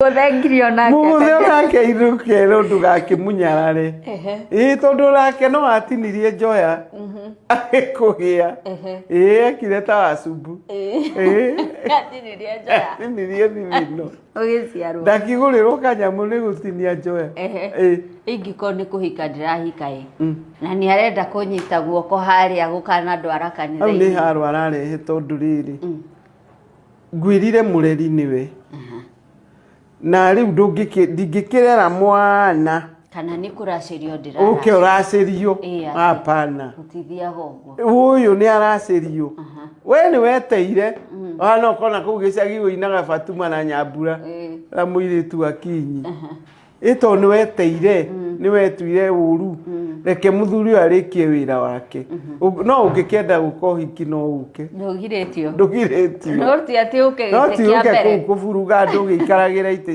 Gũthengio nake. Mũgũthe nake iruke ndũgakĩmunyarare. Tondũ nake no atinirie njoya agĩkũgĩa. Ekire ta wa Sumbu. Atinirie njoya. Atinirie thithino. Ũgĩciarwo. Ndakĩgũrĩrwo kanyamũ nĩ gũtinia njoya. Ingĩkorwo nĩ kũhika ndĩrahika na nĩ arenda kũnyita guoko harĩa gũkana ndwara kanitha-inĩ. Hau nĩ haro ararehe tondũ rĩrĩ ngwĩrire mũreri nĩwe na rĩu ndingĩkĩrera mwana kana nĩ kũracĩrio ndĩrara ũke ũracĩrio hapana ũyũ nĩ aracĩrio we nĩ weteire no kona kũu gĩcagi ũinaga Fatuma na Nyambura na mũirĩtu Akinyi ĩto nĩ weteire nĩ wetuire ũru reke mũthuri ũyũ arĩkie wĩra wake no ũngĩkĩenda gũka ũhiki no ũke ndũgirĩtio ndũgirĩtio no ti atĩ ũke gĩtĩ kĩa mbere no ti ũke kũburuga andũ gĩikaragĩra itĩ